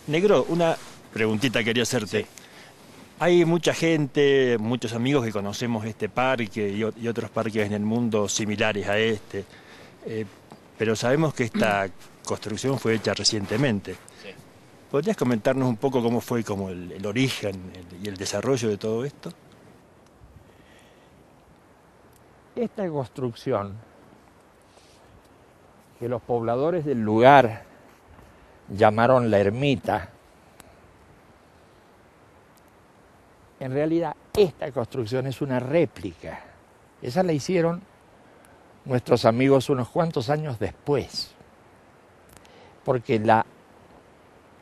Negro, una preguntita quería hacerte. Sí. Hay mucha gente, muchos amigos que conocemos este parque y otros parques en el mundo similares a este, pero sabemos que esta construcción fue hecha recientemente. Sí. ¿Podrías comentarnos un poco cómo fue como el origen y el desarrollo de todo esto? Esta construcción, que los pobladores del lugar llamaron la ermita, en realidad esta construcción es una réplica. Esa la hicieron nuestros amigos unos cuantos años después, porque la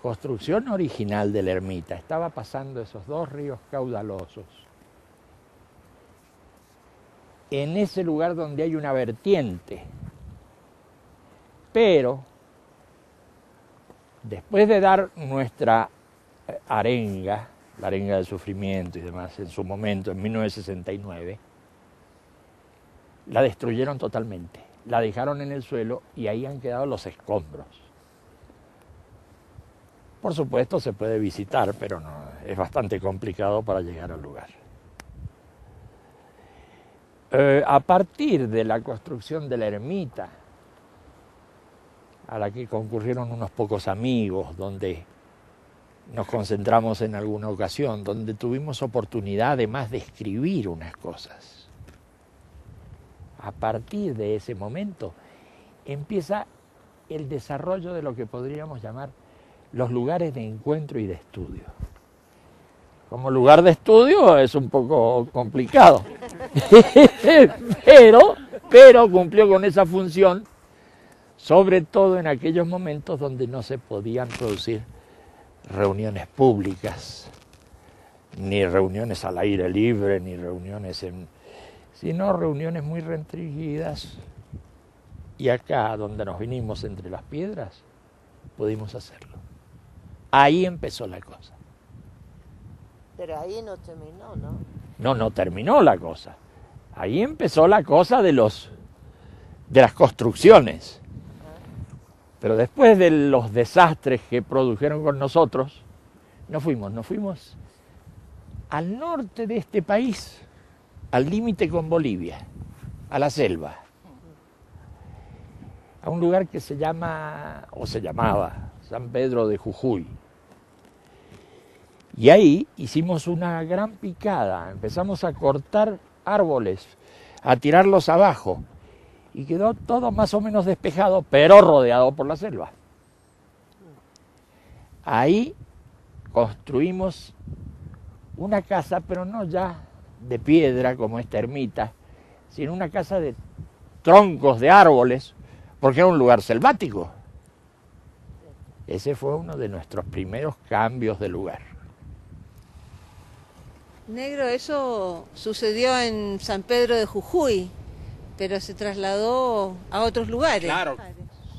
construcción original de la ermita estaba pasando esos dos ríos caudalosos en ese lugar donde hay una vertiente, pero después de dar nuestra arenga, la arenga del sufrimiento y demás, en su momento, en 1969, la destruyeron totalmente, la dejaron en el suelo y ahí han quedado los escombros. Por supuesto se puede visitar, pero no, es bastante complicado para llegar al lugar. A partir de la construcción de la ermita, a la que concurrieron unos pocos amigos, donde nos concentramos en alguna ocasión, donde tuvimos oportunidad además de escribir unas cosas. A partir de ese momento empieza el desarrollo de lo que podríamos llamar los lugares de encuentro y de estudio. Como lugar de estudio es un poco complicado, pero cumplió con esa función, sobre todo en aquellos momentos donde no se podían producir reuniones públicas, ni reuniones al aire libre, ni reuniones sino reuniones muy restringidas. Y acá, donde nos vinimos entre las piedras, pudimos hacerlo. Ahí empezó la cosa. Pero ahí no terminó, ¿no? No terminó la cosa. Ahí empezó la cosa de las construcciones. Pero después de los desastres que produjeron con nosotros, nos fuimos al norte de este país, al límite con Bolivia. a la selva, a un lugar que se llama, o se llamaba, San Pedro de Jujuy. Y ahí hicimos una gran picada, empezamos a cortar árboles, a tirarlos abajo, y quedó todo más o menos despejado, pero rodeado por la selva. Ahí construimos una casa, pero no ya de piedra como esta ermita, sino una casa de troncos de árboles, porque era un lugar selvático. Ese fue uno de nuestros primeros cambios de lugar. Negro, eso sucedió en San Pedro de Jujuy, pero se trasladó a otros lugares. Claro.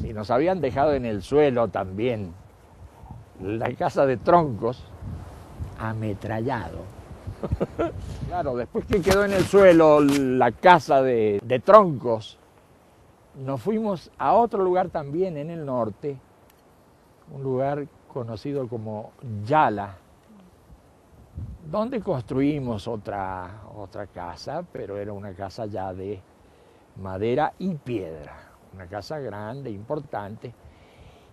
Si nos habían dejado en el suelo también la casa de troncos, ametrallado. Claro, después que quedó en el suelo la casa de troncos, nos fuimos a otro lugar también en el norte, un lugar conocido como Yala, donde construimos otra casa, pero era una casa ya de madera y piedra, una casa grande, importante,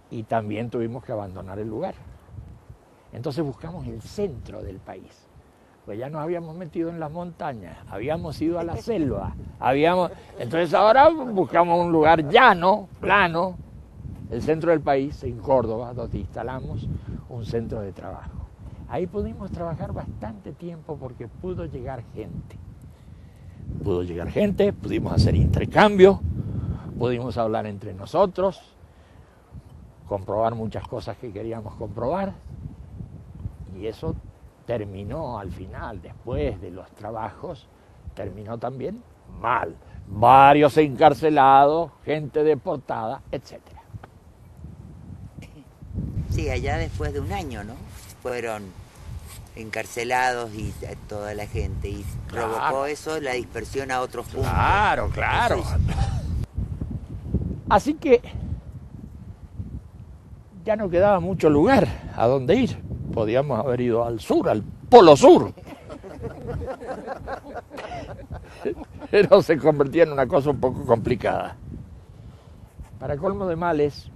y también tuvimos que abandonar el lugar. Entonces buscamos el centro del país, pues ya nos habíamos metido en las montañas, habíamos ido a la selva, entonces ahora buscamos un lugar llano, plano, el centro del país, en Córdoba, donde instalamos un centro de trabajo. Ahí pudimos trabajar bastante tiempo porque pudo llegar gente. Pudimos hacer intercambio, pudimos hablar entre nosotros, comprobar muchas cosas que queríamos comprobar, y eso terminó al final, después de los trabajos, terminó también mal. Varios encarcelados, gente deportada, etc. Sí, allá después de un año, ¿no? Fueron encarcelados y toda la gente, y provocó eso la dispersión a otros puntos. Claro. Así que ya no quedaba mucho lugar a donde ir. Podíamos haber ido al sur, al Polo Sur. Pero se convertía en una cosa un poco complicada. Para colmo de males,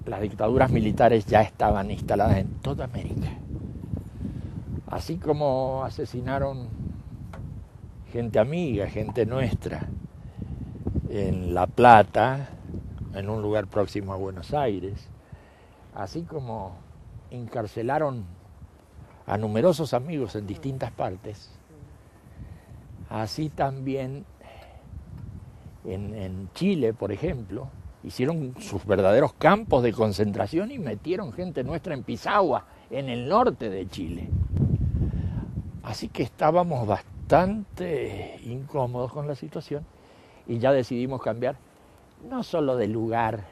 las dictaduras militares ya estaban instaladas en toda América. Así como asesinaron gente amiga, gente nuestra, en La Plata, en un lugar próximo a Buenos Aires, así como encarcelaron a numerosos amigos en distintas partes, así también en Chile, por ejemplo, hicieron sus verdaderos campos de concentración y metieron gente nuestra en Pisagua, en el norte de Chile. Así que estábamos bastante incómodos con la situación y ya decidimos cambiar, no solo de lugar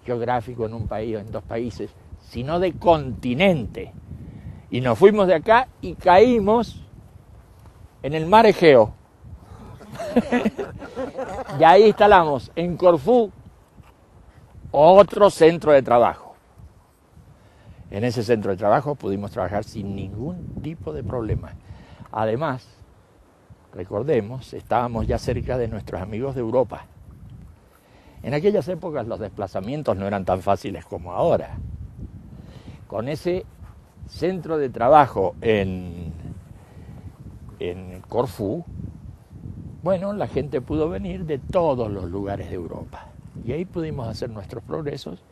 geográfico en un país o en dos países, sino de continente. Y nos fuimos de acá y caímos en el mar Egeo. Y ahí instalamos en Corfú otro centro de trabajo. En ese centro de trabajo pudimos trabajar sin ningún tipo de problema. Además, recordemos, estábamos ya cerca de nuestros amigos de Europa. En aquellas épocas los desplazamientos no eran tan fáciles como ahora. Con ese centro de trabajo en Corfú, bueno, la gente pudo venir de todos los lugares de Europa. Y ahí pudimos hacer nuestros progresos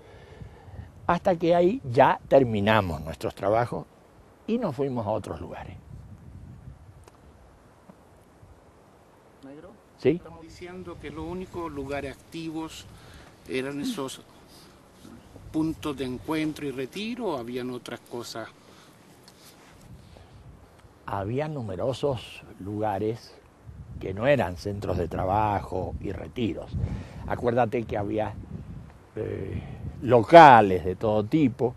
hasta que ahí ya terminamos nuestros trabajos y nos fuimos a otros lugares. Negro, ¿Sí? estamos diciendo que los únicos lugares activos eran esos puntos de encuentro y retiro, ¿o habían otras cosas? Había numerosos lugares que no eran centros de trabajo y retiros. Acuérdate que había locales de todo tipo.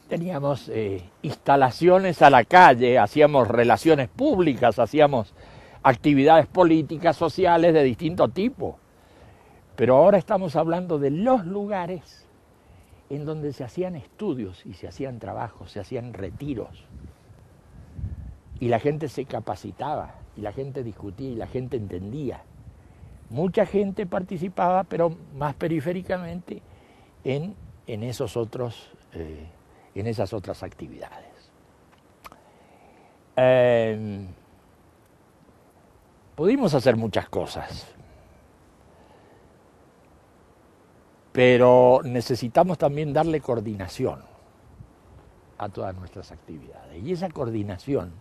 Teníamos instalaciones a la calle, hacíamos relaciones públicas, hacíamos actividades políticas, sociales de distinto tipo. Pero ahora estamos hablando de los lugares en donde se hacían estudios y se hacían trabajos, se hacían retiros. Y la gente se capacitaba y la gente discutía y la gente entendía. Mucha gente participaba, pero más periféricamente en esas otras actividades. Pudimos hacer muchas cosas, pero necesitamos también darle coordinación a todas nuestras actividades. Y esa coordinación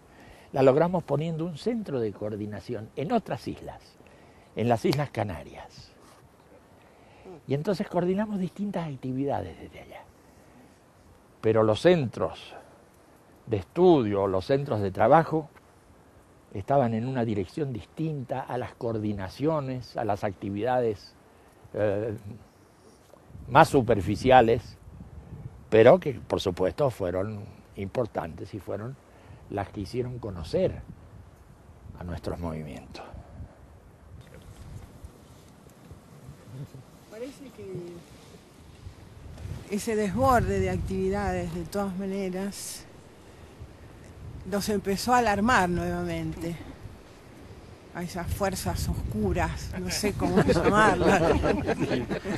la logramos poniendo un centro de coordinación en otras islas, en las Islas Canarias. Y entonces coordinamos distintas actividades desde allá. Pero los centros de estudio, los centros de trabajo, estaban en una dirección distinta a las coordinaciones, a las actividades más superficiales, pero que por supuesto fueron importantes y fueron las que hicieron conocer a nuestros movimientos. Parece que ese desborde de actividades, de todas maneras, nos empezó a alarmar nuevamente. A esas fuerzas oscuras, no sé cómo llamarlas.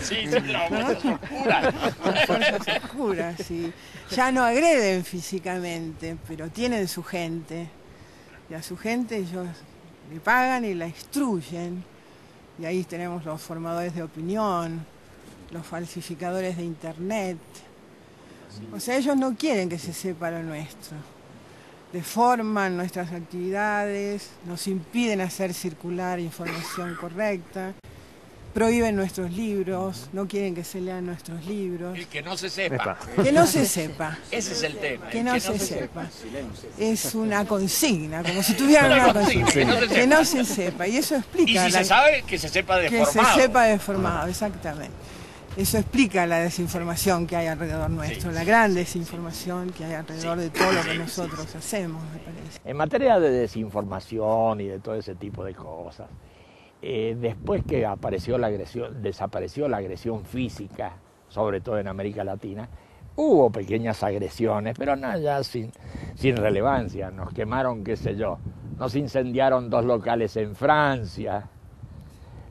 Sí, son las fuerzas oscuras. Las fuerzas oscuras, y ya no agreden físicamente, pero tienen su gente. Y a su gente ellos le pagan y la instruyen. Y ahí tenemos los formadores de opinión, los falsificadores de internet. O sea, ellos no quieren que se sepa lo nuestro. Deforman nuestras actividades, nos impiden hacer circular información correcta, prohíben nuestros libros, no quieren que se lean nuestros libros. Que no se sepa. Que no se sepa. Ese es el tema. Que no se sepa. Es una consigna, como si tuvieran una consigna. Que no se sepa. Y eso explica. Y si se sabe, que se sepa deformado. Que se sepa deformado, exactamente. Eso explica la desinformación que hay alrededor nuestro, la gran desinformación que hay alrededor de todo lo que nosotros hacemos, me parece. En materia de desinformación y de todo ese tipo de cosas, después que desapareció la agresión física, sobre todo en América Latina, hubo pequeñas agresiones, pero nada, ya sin relevancia. Nos quemaron, qué sé yo, nos incendiaron 2 locales en Francia,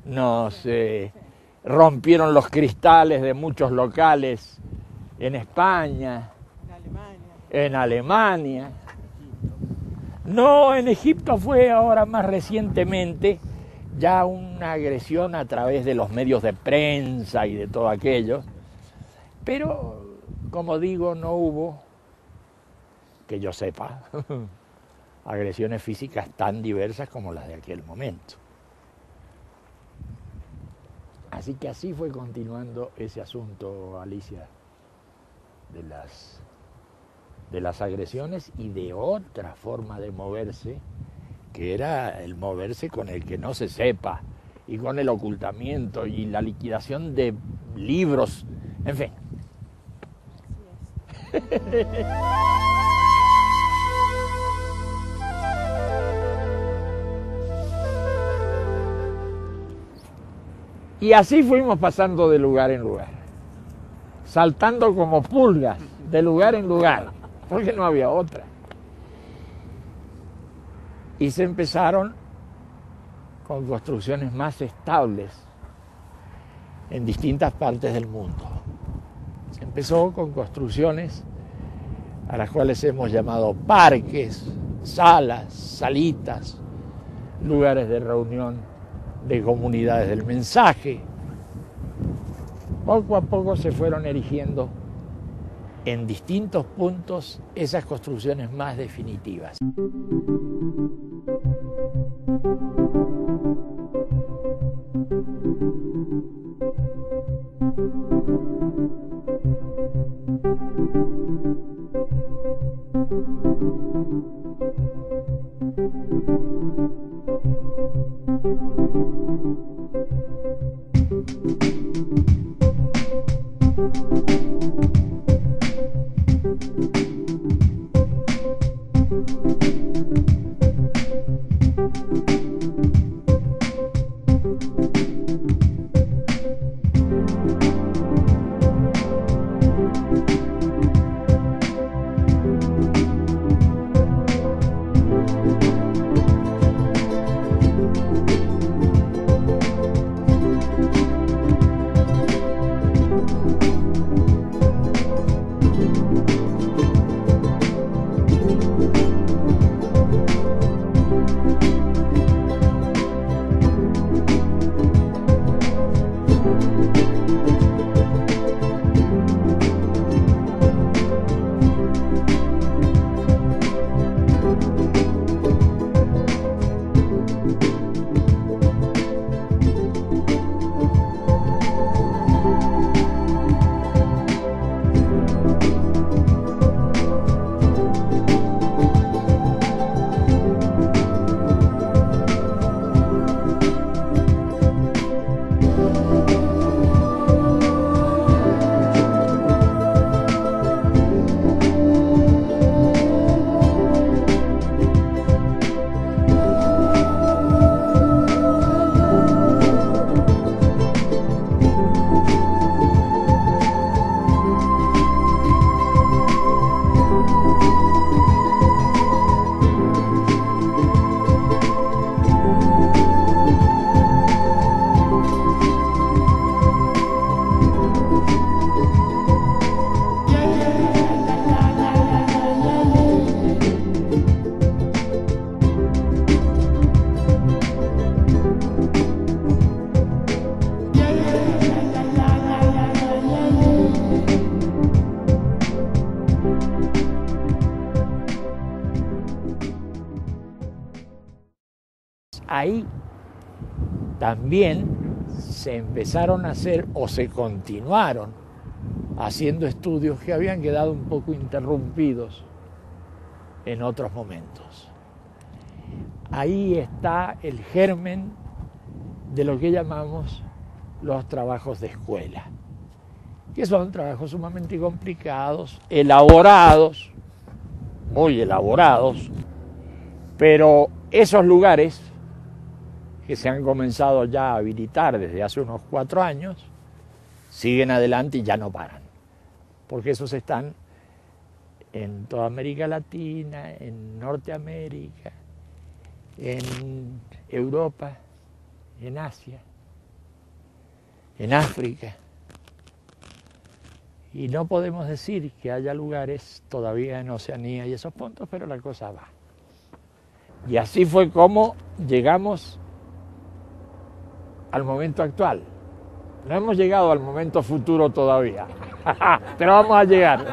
nos rompieron los cristales de muchos locales en España, en Alemania. No, en Egipto fue ahora más recientemente ya una agresión a través de los medios de prensa y de todo aquello, pero como digo, no hubo, que yo sepa, agresiones físicas tan diversas como las de aquel momento. Así que así fue continuando ese asunto, Alicia, de las agresiones y de otra forma de moverse, que era el moverse con el que no se sepa, y con el ocultamiento y la liquidación de libros, en fin. Y así fuimos pasando de lugar en lugar, saltando como pulgas de lugar en lugar, porque no había otra. Y se empezaron con construcciones más estables en distintas partes del mundo. Se empezó con construcciones a las cuales hemos llamado parques, salas, salitas, lugares de reunión de comunidades del mensaje. Poco a poco se fueron erigiendo en distintos puntos esas construcciones más definitivas. ahí también se empezaron a hacer o se continuaron haciendo estudios que habían quedado un poco interrumpidos en otros momentos. Ahí está el germen de lo que llamamos los trabajos de escuela, que son trabajos sumamente complicados, elaborados, muy elaborados, pero esos lugares que se han comenzado ya a habilitar desde hace unos 4 años, siguen adelante y ya no paran, porque esos están en toda América Latina, en Norteamérica, en Europa, en Asia, en África. Y no podemos decir que haya lugares todavía en Oceanía y esos puntos, pero la cosa va. Y así fue como llegamos al momento actual. No hemos llegado al momento futuro todavía, pero vamos a llegar.